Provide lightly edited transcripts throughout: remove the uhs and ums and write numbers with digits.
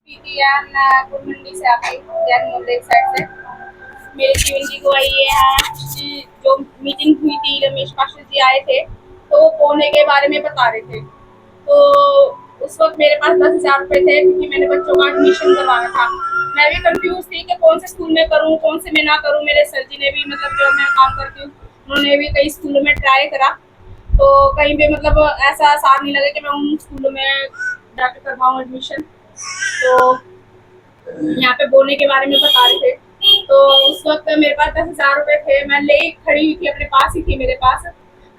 प्रीति है, मैं गुरमंडी से आती हूँ, जैन मोहल्ले की साइड से। मेरे जीवन की गवाही ये है कि जो मीटिंग हुई थी, रमेश पाशा जी आए थे तो वो पोने के बारे में बता रहे थे। तो उस वक्त मेरे पास 10,000 रुपए थे क्योंकि मैंने बच्चों का एडमिशन करवाना था। मैं भी कंफ्यूज थी कि कौन से स्कूल में करूँ, कौन से में ना करूँ। मेरे सर जी ने भी मतलब जो मैं काम करती हूँ उन्होंने भी कई स्कूलों में ट्राई करा, तो कहीं भी मतलब ऐसा आसान नहीं लगा कि मैं उन स्कूलों में जाकर करवाऊँ एडमिशन। तो यहाँ पे बोलने के बारे में बता रहे थे। तो उस वक्त मेरे पास 10,000 रुपए थे, मैं ले खड़ी हुई थी, अपने पास ही थी मेरे पास।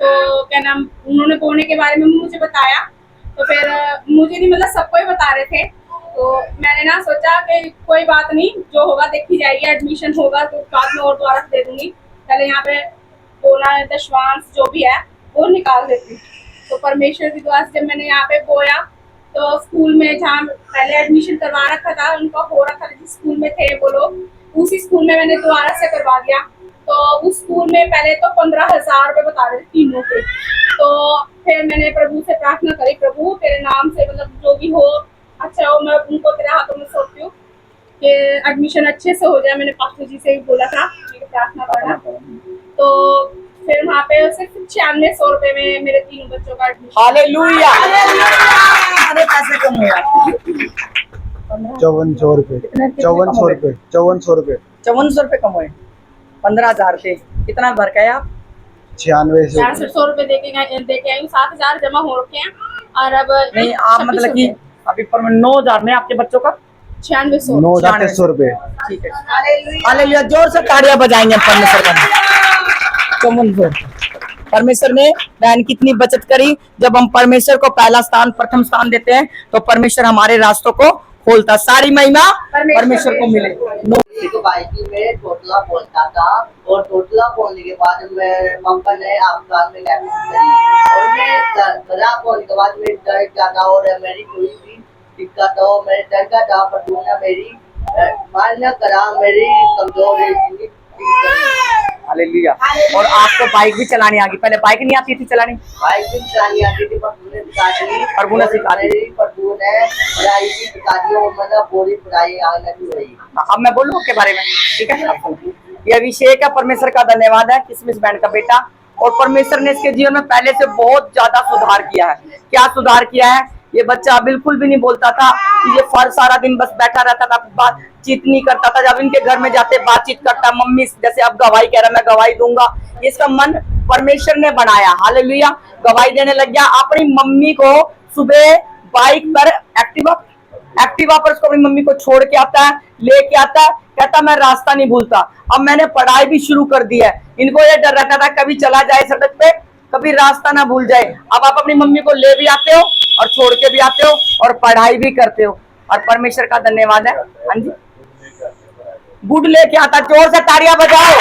तो क्या नाम, उन्होंने बोलने के बारे में मुझे बताया। तो फिर मुझे नहीं मतलब सबको ही बता रहे थे। तो मैंने ना सोचा कि कोई बात नहीं, जो होगा देखी जाएगी, एडमिशन होगा तो बाद में और दोबारा दे दूंगी, पहले यहाँ पे बोला दशवांश जो भी है वो निकाल देती। तो परमेश्वर की दुआ से जब मैंने यहाँ पे बोया तो स्कूल में जहाँ पहले एडमिशन करवा रखा था, उनका हो रखा था जिस स्कूल में थे वो लोग, उसी स्कूल में मैंने दोबारा से करवा दिया। तो उस स्कूल में पहले तो 15,000 रुपए बता रहे थे तीनों के। तो फिर मैंने प्रभु से प्रार्थना करी, प्रभु तेरे नाम से मतलब जो भी हो अच्छा हो, मैं उनको तेरे हाथों में सौंपती हूँ कि एडमिशन अच्छे से हो जाए। मैंने पास्टर जी से भी बोला था मेरी प्रार्थना करना। तो फिर वहाँ पे सिर्फ 9600 रुपए में मेरे तीनों बच्चों का एडमिशन। हालेलुया। कितने पैसे कम हुए आपके? 5400 रुपए, 5400 रुपए 5400 रुपए कम हुए। 15,000 थे, कितना भर के आए आप? 9600 रुपए दे के आई हूँ। 7,000 जमा हो रखे हैं और अब नहीं, आप मतलब कि अभी पर 9,000 में आपके बच्चों का 9600 9,300 रुपए। ठीक है। हालेलुया, जोर से तालियां बजाएंगे परमेश्वर का। 5400 परमेश्वर ने बहन कितनी बचत करी। जब हम परमेश्वर को पहला स्थान, प्रथम स्थान देते हैं तो परमेश्वर हमारे रास्तों को खोलता। सारी महिमा परमेश्वर को मिले। बाइकिंग में टोटला बोलता था और टोटला बोलने के बाद मैं पापा ने अस्पताल में एडमिट करी और मैं गला बोलने के बाद मैं डर जाता और मेरी कोई भी दिक्कत हो, मैं डर का था, पर तूने मेरी मान्य करा, मेरी कमजोर है। हालेलुया। और आपको बाइक भी चलानी आ गई, पहले बाइक नहीं आती थी चलानी? बाइक भी चलानी आती थी, पर तूने सिखा दी, प्रभु ने सिखा दी, पर तूने पढ़ाई भी सिखा दी और मतलब पूरी पढ़ाई आगे लगी हुई। अब मैं बोलूं के बारे में, ठीक है? ये अभिषेक है, परमेश्वर का धन्यवाद है, किसमिस बहन का बेटा। और परमेश्वर ने इसके जीवन में पहले से बहुत ज्यादा सुधार किया है। क्या सुधार किया है? ये बच्चा बिल्कुल भी नहीं बोलता था, ये फर सारा दिन बस बैठा रहता था, बातचीत नहीं करता था। जब इनके घर में जाते बातचीत करता, मम्मी जैसे अब गवाही कह रहा, मैं गवाही दूंगा। इसका मन परमेश्वर ने बनाया। हालेलुया, गवाही देने लग गया। अपनी मम्मी को सुबह बाइक पर एक्टिवा पर उसको अपनी मम्मी को छोड़ के आता है, लेके आता है, कहता मैं रास्ता नहीं भूलता। अब मैंने पढ़ाई भी शुरू कर दी है। इनको ये डर रहता था कभी चला जाए सड़क पे, कभी रास्ता ना भूल जाए। अब आप अपनी मम्मी को ले भी आते हो और छोड़ के भी आते हो और पढ़ाई भी करते हो, और परमेश्वर का धन्यवाद है। हाँ जी, गुड लेके आता, जोर से तालियां बजाओ।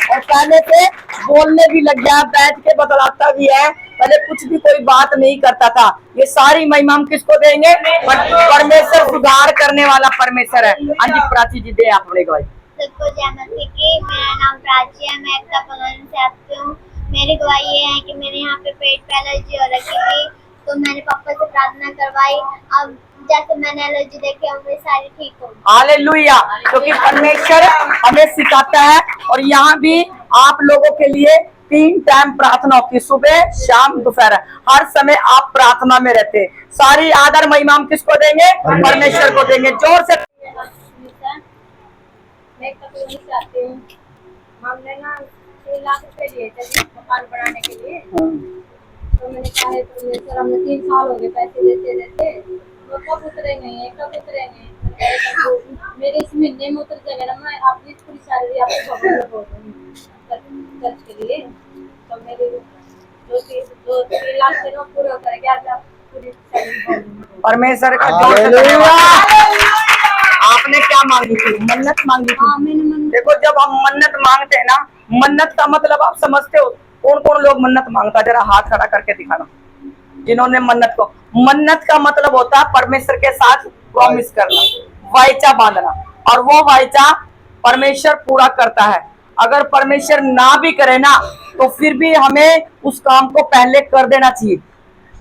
और पहले से बोलने भी लग गया, बैठ के बतलाता भी है, पहले कुछ भी कोई बात नहीं करता था। ये सारी महिमा हम किसको देंगे? परमेश्वर, सुधार करने वाला परमेश्वर है। हाँ जी, प्राची जी दे आप अपने गवाही। सबको जय मसीह की। मेरा नाम प्राची है, मैं एकता पगन से आती हूँ। मेरी गवाही ये है कि मेरे यहाँ पे पेट पे एलर्जी हो रखी थी, तो मैंने पापा से प्रार्थना करवाई। अब जैसे मैंने एलर्जी देखी, अब मेरी सारी ठीक हो गई। हालेलुया, क्योंकि परमेश्वर हमें सिखाता है। और यहाँ भी आप लोगों के लिए 3 टाइम प्रार्थना होती है, सुबह, शाम, दोपहर। हर समय आप प्रार्थना में रहते। सारी आदर महिमा हम किसको देंगे? परमेश्वर को देंगे। जोर से। मैं कपड़े से आती हूँ। हमने ना 6 लाख रुपए लिए थे मकान बनाने के लिए। तो मैंने कहा है तो सर हमने 3 साल हो गए पैसे देते देते, तो कब उतरेंगे, कब उतरेंगे। तो मेरे इस महीने में उतर जाएगा ना, मैं आपकी पूरी सैलरी आपको बोल दूँगी खर्च के लिए। तो मेरे 2-3 लाख से पूरे हो करेंगे, आज आप पूरी सैलरी। परमेश्वर का जोर से धन्यवाद। आपने क्या मांगी थी? मन्नत मांगी थी। हाँ, मैंने देखो, जब हम मन्नत मांगते हैं ना, मन्नत का मतलब आप समझते हो? कौन कौन लोग मन्नत मांगता है? जरा हाथ खड़ा करके दिखाना जिन्होंने मन्नत को। मन्नत का मतलब होता है परमेश्वर के साथ प्रॉमिस करना, वाचा बांधना, और वो वाचा परमेश्वर पूरा करता है। अगर परमेश्वर ना भी करे ना, तो फिर भी हमें उस काम को पहले कर देना चाहिए।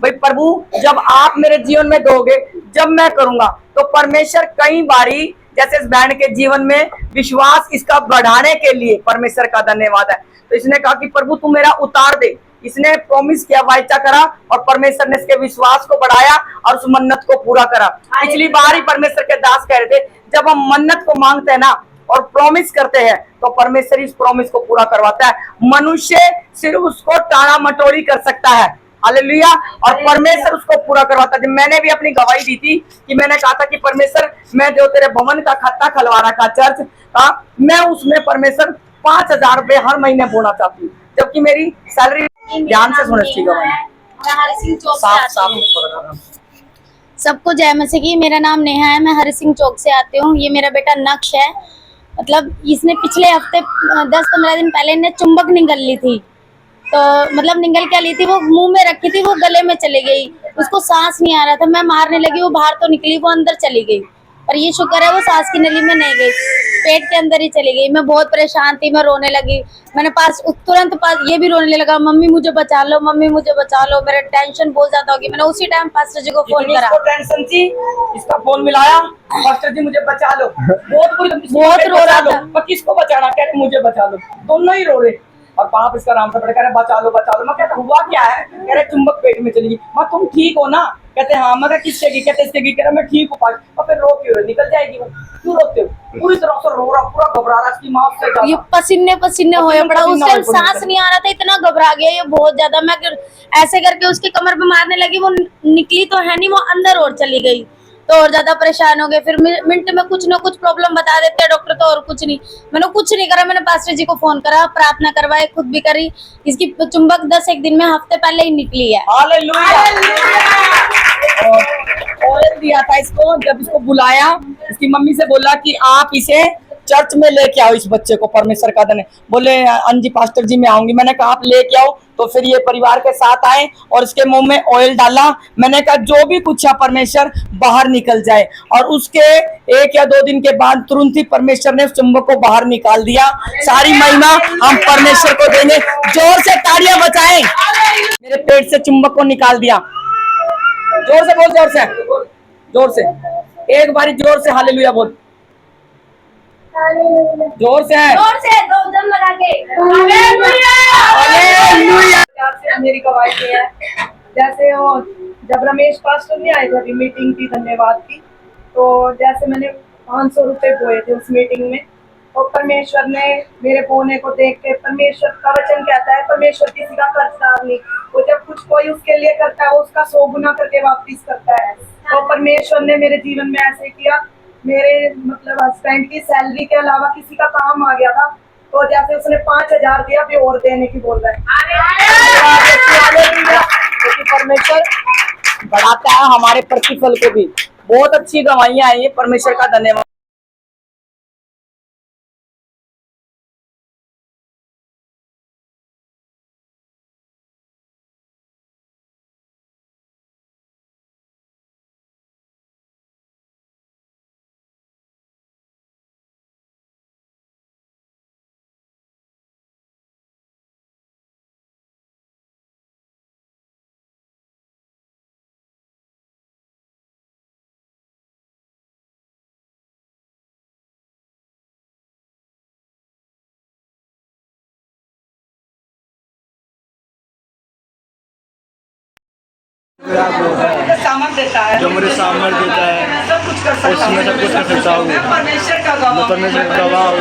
भाई प्रभु जब आप मेरे जीवन में दोगे, जब मैं करूंगा, तो परमेश्वर कई बारी जैसे इस बहन के जीवन में विश्वास इसका बढ़ाने के लिए परमेश्वर का धन्यवाद है। तो इसने कहा कि प्रभु तू मेरा उतार दे, इसने प्रॉमिस किया, वाचा करा और परमेश्वर ने इसके विश्वास को बढ़ाया और उस मन्नत को पूरा करा। पिछली बार ही परमेश्वर के दास कह रहे थे जब हम मन्नत को मांगते हैं ना और प्रॉमिस करते हैं तो परमेश्वर इस प्रॉमिस को पूरा करवाता है। मनुष्य सिर्फ उसको टाना मटोरी कर सकता है, हालेलुया, और परमेश्वर उसको पूरा करवाता है। मैंने भी अपनी गवाही दी थी कि मैंने कहा था कि परमेश्वर मैं जो तेरे भवन का खत्ता खलवा रखा चर्च का, मैं उसमें परमेश्वर 5,000 रुपए हर महीने बोना चाहती हूँ, जबकि मेरी सैलरी, ध्यान से सुनो इसकी गवाही, मैं हरि सिंह चौक से साफ आती हूँ। साफ। सबको जय मसीह की। मेरा नाम नेहा है, मैं हरि सिंह चौक से आती हूँ। ये मेरा बेटा नक्श है। मतलब इसने पिछले हफ्ते 10-15 दिन पहले ने चुंबक निगल ली थी, तो मतलब निगल क्या ली थी, वो मुंह में रखी थी, वो गले में चली गई, उसको सांस नहीं आ रहा था, मैं मारने लगी, वो बाहर तो निकली, वो अंदर चली गई, पर ये शुक्र है वो सांस की नली में नहीं गई, पेट के अंदर ही चली गई। मैं बहुत परेशान थी, मैं रोने लगी। मैंने तुरंत ये भी रोने लगा, मम्मी मुझे बचा लो, मम्मी मुझे बचा लो, मेरा टेंशन बहुत ज्यादा होगी। मैंने उसी टाइम पास्टर जी को फोन करा, टेंशन थी, इसका फोन मिलाया, पास्टर जी मुझे बचा लो, बहुत रो रहा था। मैं किसको बचाना, कह रहे मुझे बचा लो, दोनों ही रो रहे। और पाप इसका राम से पड़े, कह रहे बचा लो बचा लो। मैं कहता हुआ क्या है, कह रहे चुंबक पेट में चली गई। मैं तुम ठीक हो ना, कहते हाँ। मैं किससे की, कहते इससे की, कह रहा मैं ठीक हूँ। और फिर रो क्यों, निकल जाएगी वो, क्यों रोते हो? पूरी तरह से रो रहा, पूरा घबरा रहा, इसकी माँ से ये पसीने होए पड़ा, उस टाइम सांस नहीं आ रहा था, इतना घबरा गया ये बहुत ज्यादा। मैं ऐसे करके उसकी कमर पे मारने लगी, वो निकली तो है नहीं, वो अंदर और चली गई, तो और ज्यादा परेशान हो गए। फिर मिनट में कुछ ना कुछ प्रॉब्लम बता देते हैं डॉक्टर, तो और कुछ नहीं। मैंने कुछ नहीं करा, मैंने पास्टर जी को फोन करा, प्रार्थना करवाई, खुद भी करी। इसकी चुंबक 10 दिन में, हफ्ते पहले ही निकली है। ऑयल दिया था इसको, जब इसको बुलाया, इसकी मम्मी से बोला कि आप इसे चर्च में लेके आओ, इस बच्चे को, परमेश्वर का धन। बोले अंजी पास्टर जी मैं आऊंगी। मैंने कहा आप लेके आओ, तो फिर ये परिवार के साथ आए और इसके मुंह में ऑयल डाला। मैंने कहा जो भी कुछ है परमेश्वर बाहर निकल जाए, और उसके 1 या 2 दिन के बाद तुरंत ही परमेश्वर ने उस चुंबक को बाहर निकाल दिया। सारी महिमा हम परमेश्वर को देंगे, जोर से तालियां बजाएं। मेरे पेट से चुंबक को निकाल दिया। जोर से बोल, जोर से, जोर से, एक बारी जोर से हालेलुया बोल, जोर से है, जोर से 2 दम लगा के हालेलुया। मेरी गवाही है, जैसे वो जब रमेश पास्टर नहीं आए थे, अभी मीटिंग थी धन्यवाद की, तो जैसे मैंने 500 रुपए बोए थे उस मीटिंग में, और परमेश्वर ने मेरे बोने को देख के, परमेश्वर का वचन कहता है परमेश्वर किसी का कर्जदार नहीं, वो जब कुछ कोई उसके लिए करता है वो उसका 100 गुना करके वापस करता है। तो परमेश्वर ने मेरे जीवन में ऐसे किया, मेरे मतलब हस्बैंड की सैलरी के अलावा किसी का काम आ गया था, तो जैसे उसने 5,000 दिया, अभी और देने की बोल रहा है। क्योंकि परमेश्वर बढ़ाता है हमारे प्रतिफल को भी। बहुत अच्छी गवाहियां आई है, परमेश्वर का धन्यवाद। सामर्थ देता है, जो मुझे सामर्थ देता है, सब कुछ कर सकता हूँ, उसमें सब कुछ कर सकता हूँ। मैं परमेश्वर का गवाह मैं परमेश्वर का गवाह हूँ।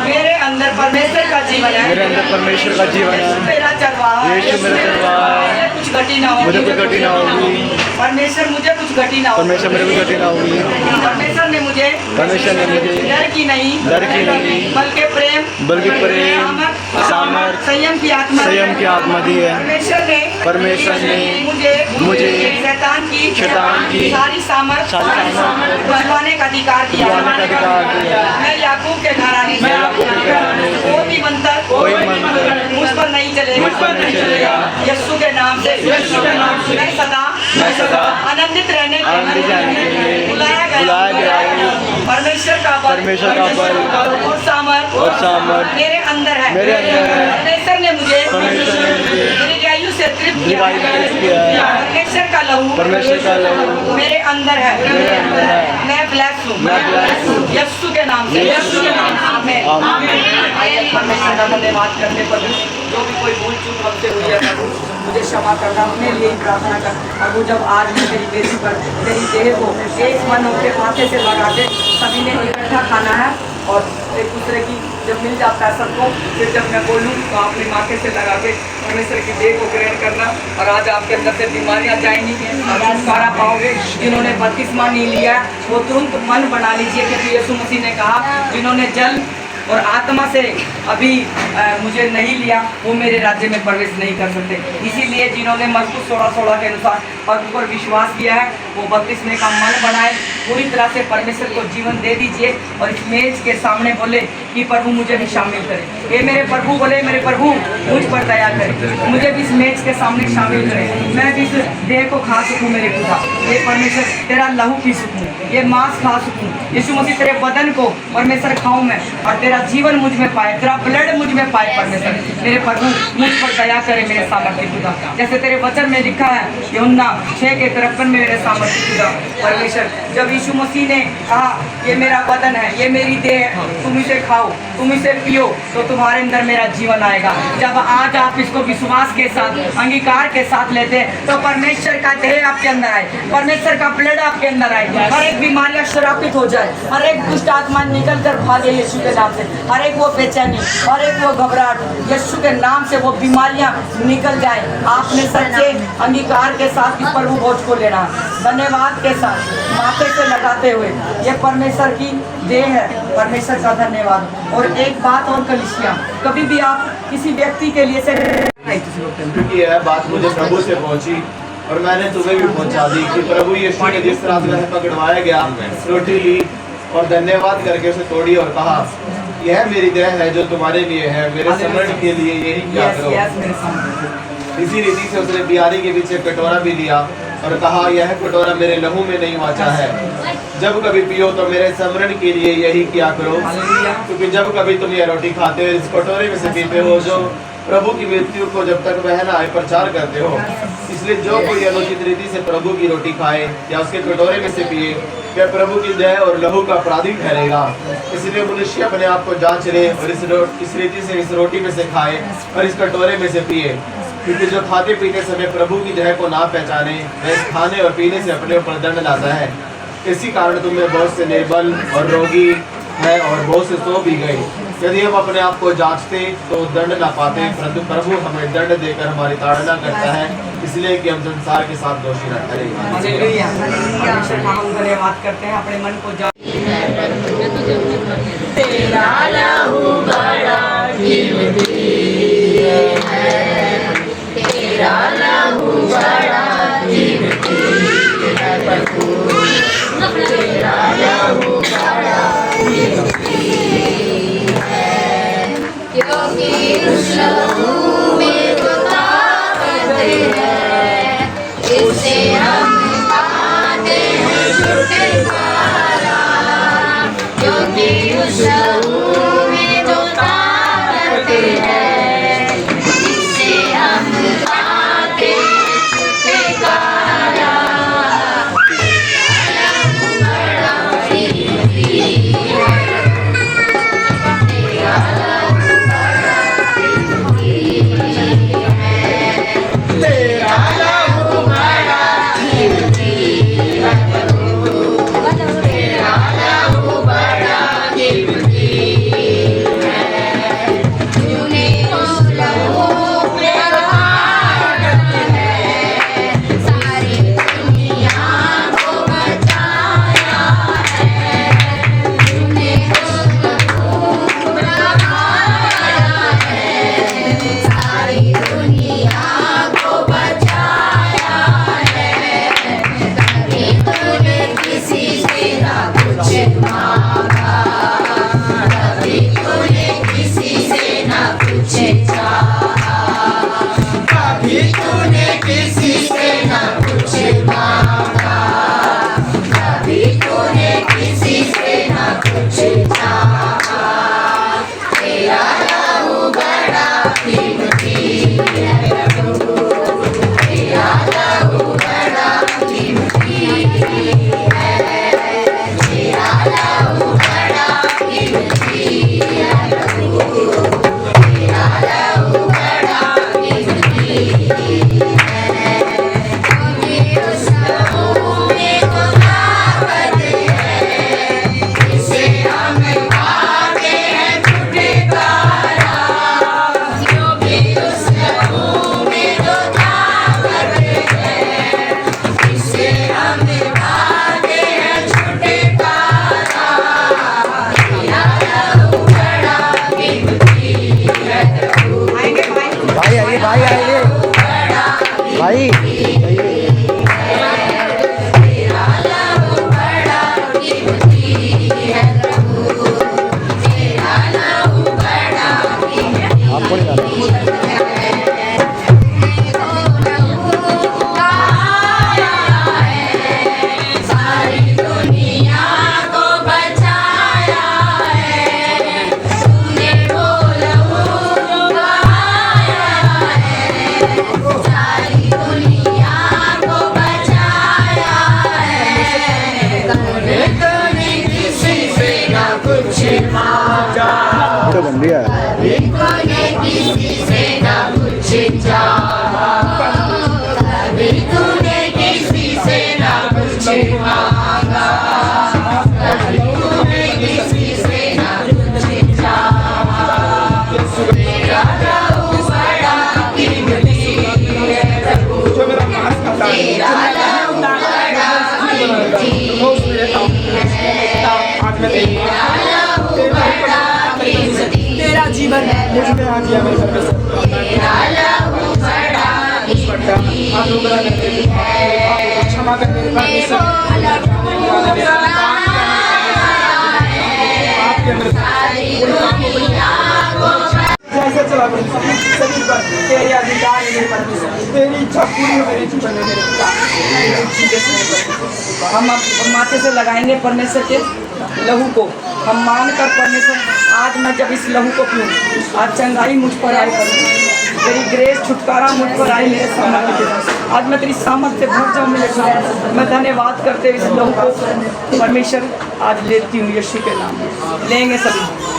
मेरे अंदर परमेश्वर का जीवन है, मेरे अंदर परमेश्वर का जीवन है। मेरा चरवाहा है, यीशु मेरा चरवाहा है। मुझे कुछ घटी ना होगी, मुझे कुछ घटी ना होगी। परमेश्वर मुझे कुछ घटी ना होगी, परमेश्वर मेरे को घटी ना होगी। परमेश्वर ने मुझे डर की नहीं बल्कि प्रेम, सामर्थ, संयम की आत्मा दी है। परमेश्वर ने मुझे शैतान की सारी सामर्थ बुझवाने का अधिकार दिया। मैं याकूब के घराने से, कोई भी मंत्र मुझ पर नहीं चलेगा। यीशु के नाम से मैं सदा आनंदित रहने के लिए बुलाया गया हूँ। परमेश्वर का बल और सामर्थ मेरे अंदर है। परमेश्वर ने मुझे मेरी आयु से तृप्त दिवाली तृप्त किया है। परमेश्वर का लहू मेरे अंदर है। मैं ब्लेस हूँ यीशु के नाम से आमीन। आइए परमेश्वर का धन्यवाद करने पर जो भी कोई भूल चूक हमसे हुई है प्रभु मुझे क्षमा करना, अपने लिए ही प्रार्थना कर प्रभु। जब आज मैं तेरी बेटी पर तेरी देह को एक मन होकर माथे से लगा के सभी ने इकट्ठा खाना है और एक दूसरे की जब मिल जाता है सबको, फिर जब मैं बोलूँ तो अपने माथे से लगा के परमेश्वर की देह को ग्रहण करना और आज आपके अंदर से बीमारियां जाएंगी और छुटकारा पाओगे। जिन्होंने बपतिस्मा नहीं लिया वो तुरंत मन बना लीजिए, क्योंकि यीशु मसीह ने कहा जिन्होंने जल और आत्मा से अभी मुझे नहीं लिया वो मेरे राज्य में प्रवेश नहीं कर सकते। इसीलिए जिन्होंने मरकुस 16:16 के अनुसार प्रभु पर विश्वास किया है वो बपतिस्मे का मन बनाए, पूरी तरह से परमेश्वर को जीवन दे दीजिए और इस मेज के सामने बोले कि प्रभु मुझे भी शामिल करें। ये मेरे प्रभु बोले मेरे प्रभु मुझ पर दया करें, मुझे भी इस मेज के सामने शामिल करें, मैं भी इस देह को खा सकूँ मेरे खुदा। ये परमेश्वर तेरा लहू पी सकूँ, ये मांस खा सकूँ, यीशु मसीह तेरे बदन को परमेश्वर खाऊँ मैं और तेरा जीवन मुझ में पाए, तेरा ब्लड मुझ में पाए। परमेश्वर मेरे प्रभु मुझ पर दया करे मेरे सामर्थ्य खुदा, जैसे तेरे वचन में लिखा है यूहन्ना 6:53 में मेरे सामर्थ्य खुदा। परमेश्वर जब यीशु मसीह ने कहा ये मेरा बदन है, ये मेरी देह है, तुम इसे खाओ, तुम इसे पियो तो तुम्हारे अंदर मेरा जीवन आएगा। जब आज आप इसको विश्वास के साथ अंगीकार के साथ लेते हैं तो परमेश्वर का देह आपके अंदर आए, परमेश्वर का ब्लड आपके अंदर आए, हर एक बीमारियां श्रापित हो जाए, हर एक दुष्ट आत्मा निकल कर भागे यीशु के नाम से, हर एक वो बेचैनी, हर एक वो घबराहट यीशु के नाम से वो बीमारियां निकल जाए। आपने सच्चे अंगीकार के साथ इस प्रभु भोज को लेना, धन्यवाद के साथ माथे से लगाते हुए ये परमेश्वर की देह है, परमेश्वर का धन्यवाद। और एक बात और कलीसिया, कभी भी आप किसी व्यक्ति के लिए से क्योंकि यह बात मुझे प्रभु से पहुंची और मैंने तुम्हें भी पहुंचा दी कि प्रभु यीशु ने जिस तरह से पकड़वाया गया रोटी ली और धन्यवाद करके उसे तोड़ी और कहा यह मेरी देह है जो तुम्हारे लिए है, मेरे स्मरण के लिए यही क्या करो। इसी रीति से उसने बियारी के पीछे कटोरा भी लिया और कहा यह कटोरा मेरे लहू में नहीं वाचा है, जब कभी पियो तो मेरे स्मरण के लिए यही क्या करो। क्योंकि जब कभी तुम यह रोटी खाते हो इस कटोरे में से पीते हो जो प्रभु की मृत्यु को जब तक वह न आए प्रचार करते हो, इसलिए जो कोई अनुचित रीति से प्रभु की रोटी खाए या उसके कटोरे में से पिए वह प्रभु की देह और लहू का अपराधी ठहरेगा। इसलिए मनुष्य अपने आप को जांच ले और इस रीति से इस रोटी में से खाए और इस कटोरे में से पिए। क्योंकि जो खाते पीते समय प्रभु की देह को ना पहचाने वह इस खाने और पीने से अपने ऊपर दंड लाता है। इसी कारण तुम्हें बहुत से निर्बल और रोगी है और बहुत से सो भी गए। यदि हम अपने आप को जांचते तो दंड ना पाते, परंतु प्रभु हमें दंड देकर हमारी ताड़ना करता है, इसलिए कि हम संसार के साथ दोषी न ठहरें। हम धन्यवाद करते हैं अपने मन को तेरा लहू बड़ा कीमती है, तेरा लहू बड़ा कीमती है प्रभु, तेरा लहू बड़ा कीमती है, क्योंकि उस लहू में जो ताकत है इससे हम पाते हैं छुटकारा, क्योंकि उस लहू में जो ताकत है इससे हम पाते हैं छुटकारा। तेरा लहू बड़ा कीमती है, तेरा लहू बड़ा कीमती है प्रभु, तेरा लहू बड़ा कीमती है, तूने उस लहू में ताकत है सारी दुनिया को बचाया है, तूने उस लहू में ताकत है सारी दुनिया को बचाया है, कभी तूने किसी से ना कुछ मांगा, कभी तूने किसी से ना कुछ चाहा, कभी तूने किसी से ना कुछ मांगा, कभी तूने किसी से ना कुछ चाहा, तेरा लहू बड़ा कीमती है प्रभु, वीडियो बन रही है। तूने किसी से ना कुछ चाहा, कभी तूने किसी से ना कुछ मांगा, कभी तूने किसी से ना कुछ चाहा। तेरा लहू बड़ा कीमती है प्रभु, तेरा लहू बड़ा कीमती है, तेरा लहू बड़ा कीमती, तेरा जीवन मुझ में आ गया मेरे परमेश्वर। तेरा लहू बड़ा कीमती है। क्षमा कर मेरे परमेश्वर। जैसे चला शरीर पर तेरे अधिकार है मेरे परमेश्वर, तेरी इच्छा पूरी हो मेरे जीवन में मेरे पिता। हम माथे से लगाएंगे परमेश्वर के लहू को, हम मान कर परमेश्वर आज मैं जब इस लहू को पीऊँ, आज चंगाई मुझ पर आए परमेश्वर, तेरी ग्रेस छुटकारा मुझ पर आए मेरे सामर्थ्य के, आज मैं तेरी सामर्थ्य से भर जाऊँ मेरे सामने। मैं धन्यवाद करते इस लहू को परमेश्वर आज लेती हूँ यीशु के नाम में। लेंगे सभी।